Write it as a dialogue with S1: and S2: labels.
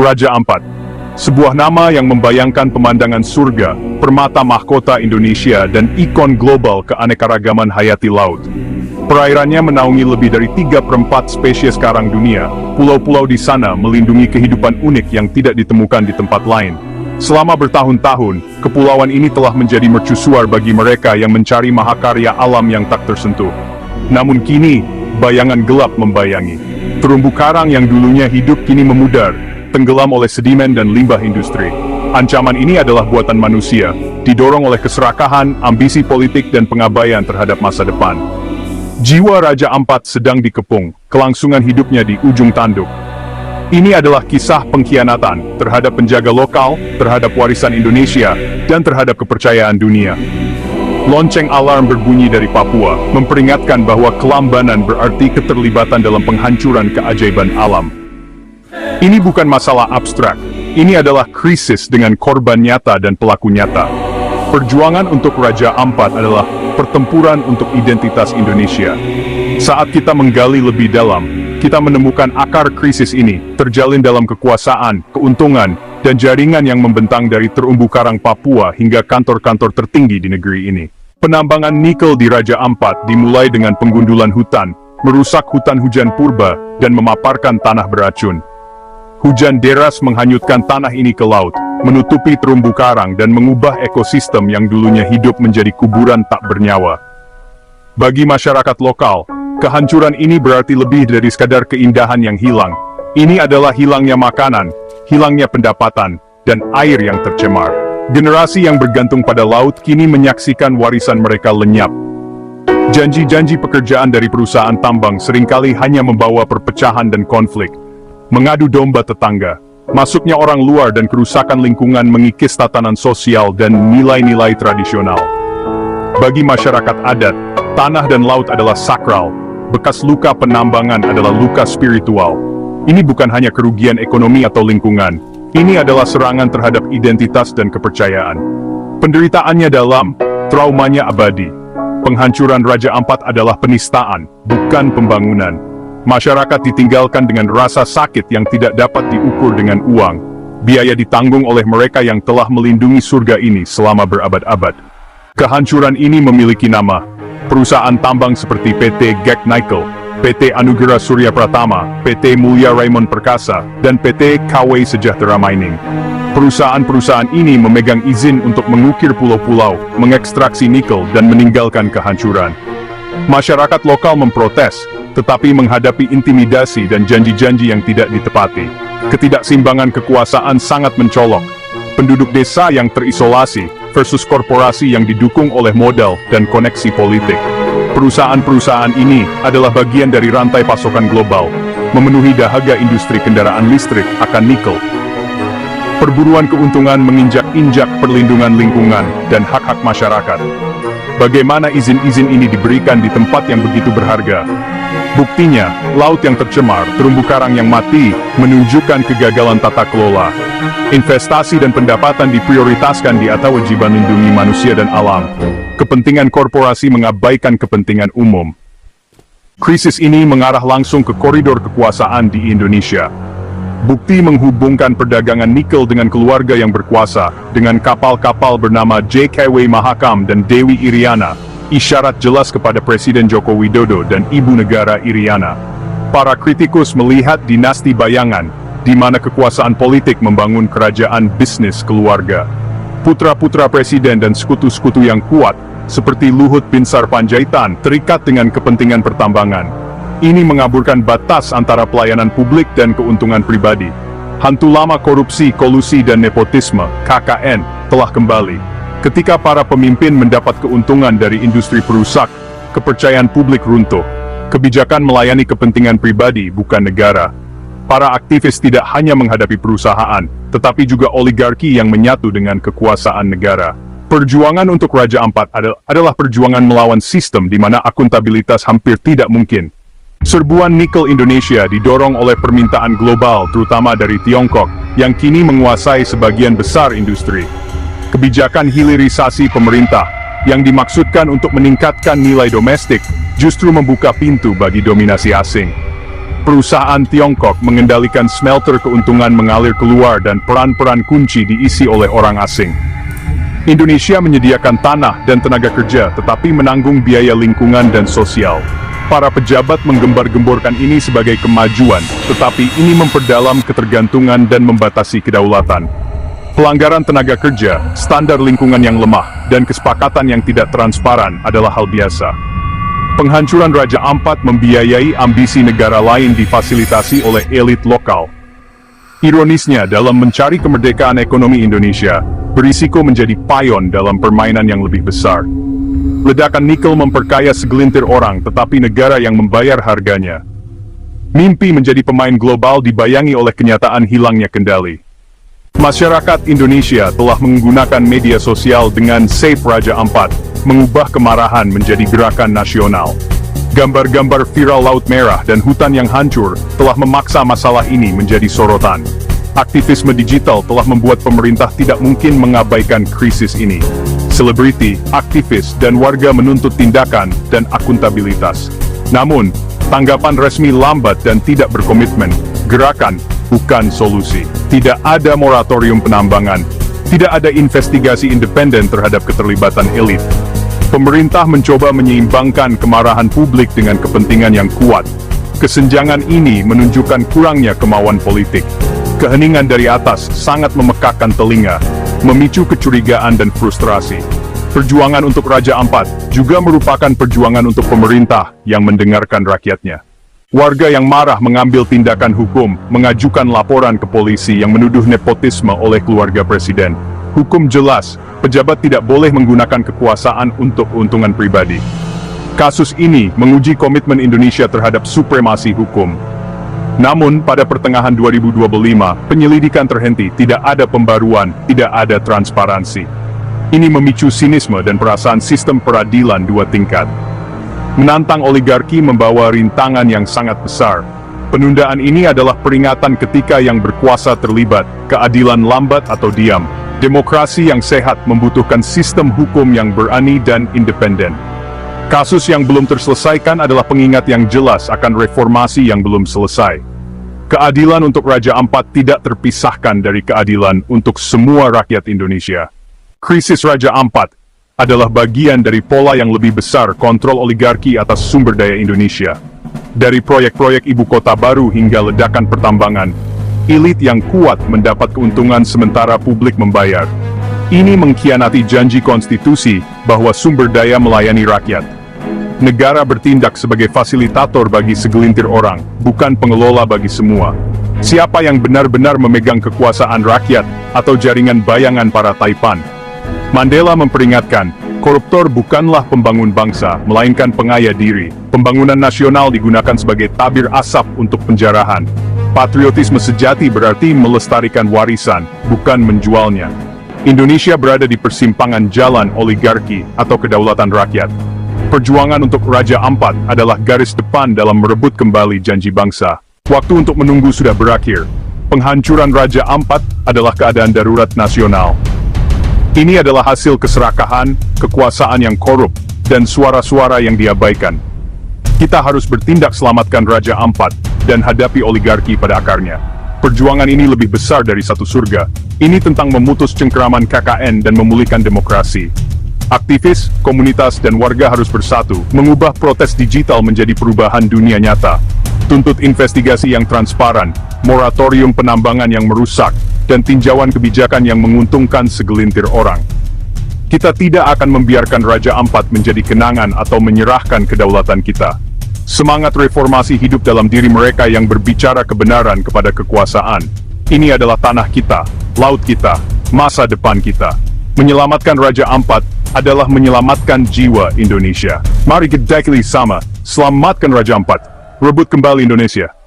S1: Raja Ampat, sebuah nama yang membayangkan pemandangan surga, permata mahkota Indonesia, dan ikon global keanekaragaman hayati laut. Perairannya menaungi lebih dari 3/4 spesies karang dunia. Pulau-pulau di sana melindungi kehidupan unik yang tidak ditemukan di tempat lain. Selama bertahun-tahun, kepulauan ini telah menjadi mercusuar bagi mereka yang mencari mahakarya alam yang tak tersentuh. Namun kini, bayangan gelap membayangi. Terumbu karang yang dulunya hidup kini memudar, tenggelam oleh sedimen dan limbah industri. Ancaman ini adalah buatan manusia, didorong oleh keserakahan, ambisi politik, dan pengabaian terhadap masa depan. Jiwa Raja Ampat sedang dikepung, kelangsungan hidupnya di ujung tanduk. Ini adalah kisah pengkhianatan terhadap penjaga lokal, terhadap warisan Indonesia, dan terhadap kepercayaan dunia. Lonceng alarm berbunyi dari Papua, memperingatkan bahwa kelambanan berarti keterlibatan dalam penghancuran keajaiban alam. Ini bukan masalah abstrak, ini adalah krisis dengan korban nyata dan pelaku nyata. Perjuangan untuk Raja Ampat adalah pertempuran untuk identitas Indonesia. Saat kita menggali lebih dalam, kita menemukan akar krisis ini terjalin dalam kekuasaan, keuntungan, dan jaringan yang membentang dari terumbu karang Papua hingga kantor-kantor tertinggi di negeri ini. Penambangan nikel di Raja Ampat dimulai dengan penggundulan hutan, merusak hutan hujan purba, dan memaparkan tanah beracun. Hujan deras menghanyutkan tanah ini ke laut, menutupi terumbu karang dan mengubah ekosistem yang dulunya hidup menjadi kuburan tak bernyawa. Bagi masyarakat lokal, kehancuran ini berarti lebih dari sekadar keindahan yang hilang. Ini adalah hilangnya makanan, hilangnya pendapatan, dan air yang tercemar. Generasi yang bergantung pada laut kini menyaksikan warisan mereka lenyap. Janji-janji pekerjaan dari perusahaan tambang seringkali hanya membawa perpecahan dan konflik. Mengadu domba tetangga, masuknya orang luar dan kerusakan lingkungan mengikis tatanan sosial dan nilai-nilai tradisional. Bagi masyarakat adat, tanah dan laut adalah sakral. Bekas luka penambangan adalah luka spiritual. Ini bukan hanya kerugian ekonomi atau lingkungan. Ini adalah serangan terhadap identitas dan kepercayaan. Penderitaannya dalam, traumanya abadi. Penghancuran Raja Ampat adalah penistaan, bukan pembangunan. Masyarakat ditinggalkan dengan rasa sakit yang tidak dapat diukur dengan uang. Biaya ditanggung oleh mereka yang telah melindungi surga ini selama berabad-abad. Kehancuran ini memiliki nama. Perusahaan tambang seperti PT Gek Nickel, PT Anugerah Surya Pratama, PT Mulya Raymond Perkasa, dan PT KW Sejahtera Mining. Perusahaan-perusahaan ini memegang izin untuk mengukir pulau-pulau, mengekstraksi nikel, dan meninggalkan kehancuran. Masyarakat lokal memprotes, tetapi menghadapi intimidasi dan janji-janji yang tidak ditepati. Ketidakseimbangan kekuasaan sangat mencolok. Penduduk desa yang terisolasi versus korporasi yang didukung oleh modal dan koneksi politik. Perusahaan-perusahaan ini adalah bagian dari rantai pasokan global, memenuhi dahaga industri kendaraan listrik akan nikel. Perburuan keuntungan menginjak-injak perlindungan lingkungan dan hak-hak masyarakat. Bagaimana izin-izin ini diberikan di tempat yang begitu berharga? Buktinya, laut yang tercemar, terumbu karang yang mati, menunjukkan kegagalan tata kelola. Investasi dan pendapatan diprioritaskan di atas kewajiban lindungi manusia dan alam. Kepentingan korporasi mengabaikan kepentingan umum. Krisis ini mengarah langsung ke koridor kekuasaan di Indonesia. Bukti menghubungkan perdagangan nikel dengan keluarga yang berkuasa, dengan kapal-kapal bernama JKW Mahakam dan Dewi Iriana, isyarat jelas kepada Presiden Joko Widodo dan Ibu Negara Iriana. Para kritikus melihat dinasti bayangan, di mana kekuasaan politik membangun kerajaan bisnis keluarga. Putra-putra presiden dan sekutu-sekutu yang kuat, seperti Luhut Binsar Panjaitan, terikat dengan kepentingan pertambangan. Ini mengaburkan batas antara pelayanan publik dan keuntungan pribadi. Hantu lama korupsi, kolusi, dan nepotisme, KKN, telah kembali. Ketika para pemimpin mendapat keuntungan dari industri perusak, kepercayaan publik runtuh. Kebijakan melayani kepentingan pribadi, bukan negara. Para aktivis tidak hanya menghadapi perusahaan, tetapi juga oligarki yang menyatu dengan kekuasaan negara. Perjuangan untuk Raja Ampat adalah perjuangan melawan sistem di mana akuntabilitas hampir tidak mungkin. Serbuan nikel Indonesia didorong oleh permintaan global terutama dari Tiongkok, yang kini menguasai sebagian besar industri. Kebijakan hilirisasi pemerintah, yang dimaksudkan untuk meningkatkan nilai domestik, justru membuka pintu bagi dominasi asing. Perusahaan Tiongkok mengendalikan smelter, keuntungan mengalir keluar dan peran-peran kunci diisi oleh orang asing. Indonesia menyediakan tanah dan tenaga kerja tetapi menanggung biaya lingkungan dan sosial. Para pejabat menggembar-gemborkan ini sebagai kemajuan, tetapi ini memperdalam ketergantungan dan membatasi kedaulatan. Pelanggaran tenaga kerja, standar lingkungan yang lemah, dan kesepakatan yang tidak transparan adalah hal biasa. Penghancuran Raja Ampat membiayai ambisi negara lain difasilitasi oleh elit lokal. Ironisnya, dalam mencari kemerdekaan ekonomi Indonesia, berisiko menjadi payon dalam permainan yang lebih besar. Ledakan nikel memperkaya segelintir orang, tetapi negara yang membayar harganya. Mimpi menjadi pemain global dibayangi oleh kenyataan hilangnya kendali. Masyarakat Indonesia telah menggunakan media sosial dengan Save Raja Ampat, mengubah kemarahan menjadi gerakan nasional. Gambar-gambar viral Laut Merah dan hutan yang hancur telah memaksa masalah ini menjadi sorotan. Aktivisme digital telah membuat pemerintah tidak mungkin mengabaikan krisis ini. Selebriti, aktivis, dan warga menuntut tindakan dan akuntabilitas. Namun, tanggapan resmi lambat dan tidak berkomitmen. Gerakan bukan solusi. Tidak ada moratorium penambangan. Tidak ada investigasi independen terhadap keterlibatan elit. Pemerintah mencoba menyeimbangkan kemarahan publik dengan kepentingan yang kuat. Kesenjangan ini menunjukkan kurangnya kemauan politik. Keheningan dari atas sangat memekakkan telinga, memicu kecurigaan dan frustrasi. Perjuangan untuk Raja Ampat juga merupakan perjuangan untuk pemerintah yang mendengarkan rakyatnya. Warga yang marah mengambil tindakan hukum, mengajukan laporan ke polisi yang menuduh nepotisme oleh keluarga presiden. Hukum jelas, pejabat tidak boleh menggunakan kekuasaan untuk keuntungan pribadi. Kasus ini menguji komitmen Indonesia terhadap supremasi hukum. Namun, pada pertengahan 2025, penyelidikan terhenti, tidak ada pembaruan, tidak ada transparansi. Ini memicu sinisme dan perasaan sistem peradilan dua tingkat. Menantang oligarki membawa rintangan yang sangat besar. Penundaan ini adalah peringatan ketika yang berkuasa terlibat, keadilan lambat atau diam. Demokrasi yang sehat membutuhkan sistem hukum yang berani dan independen. Kasus yang belum terselesaikan adalah pengingat yang jelas akan reformasi yang belum selesai. Keadilan untuk Raja Ampat tidak terpisahkan dari keadilan untuk semua rakyat Indonesia. Krisis Raja Ampat adalah bagian dari pola yang lebih besar kontrol oligarki atas sumber daya Indonesia. Dari proyek-proyek ibu kota baru hingga ledakan pertambangan, elit yang kuat mendapat keuntungan sementara publik membayar. Ini mengkhianati janji konstitusi bahwa sumber daya melayani rakyat. Negara bertindak sebagai fasilitator bagi segelintir orang, bukan pengelola bagi semua. Siapa yang benar-benar memegang kekuasaan rakyat, atau jaringan bayangan para taipan? Mandela memperingatkan, koruptor bukanlah pembangun bangsa, melainkan pengaya diri. Pembangunan nasional digunakan sebagai tabir asap untuk penjarahan. Patriotisme sejati berarti melestarikan warisan, bukan menjualnya. Indonesia berada di persimpangan jalan oligarki atau kedaulatan rakyat. Perjuangan untuk Raja Ampat adalah garis depan dalam merebut kembali janji bangsa. Waktu untuk menunggu sudah berakhir. Penghancuran Raja Ampat adalah keadaan darurat nasional. Ini adalah hasil keserakahan, kekuasaan yang korup, dan suara-suara yang diabaikan. Kita harus bertindak selamatkan Raja Ampat, dan hadapi oligarki pada akarnya. Perjuangan ini lebih besar dari satu surga. Ini tentang memutus cengkeraman KKN dan memulihkan demokrasi. Aktivis, komunitas, dan warga harus bersatu, mengubah protes digital menjadi perubahan dunia nyata. Tuntut investigasi yang transparan, moratorium penambangan yang merusak, dan tinjauan kebijakan yang menguntungkan segelintir orang. Kita tidak akan membiarkan Raja Ampat menjadi kenangan atau menyerahkan kedaulatan kita. Semangat reformasi hidup dalam diri mereka yang berbicara kebenaran kepada kekuasaan. Ini adalah tanah kita, laut kita, masa depan kita. Menyelamatkan Raja Ampat adalah menyelamatkan jiwa Indonesia. Mari kita sama, selamatkan Raja Ampat, rebut kembali Indonesia.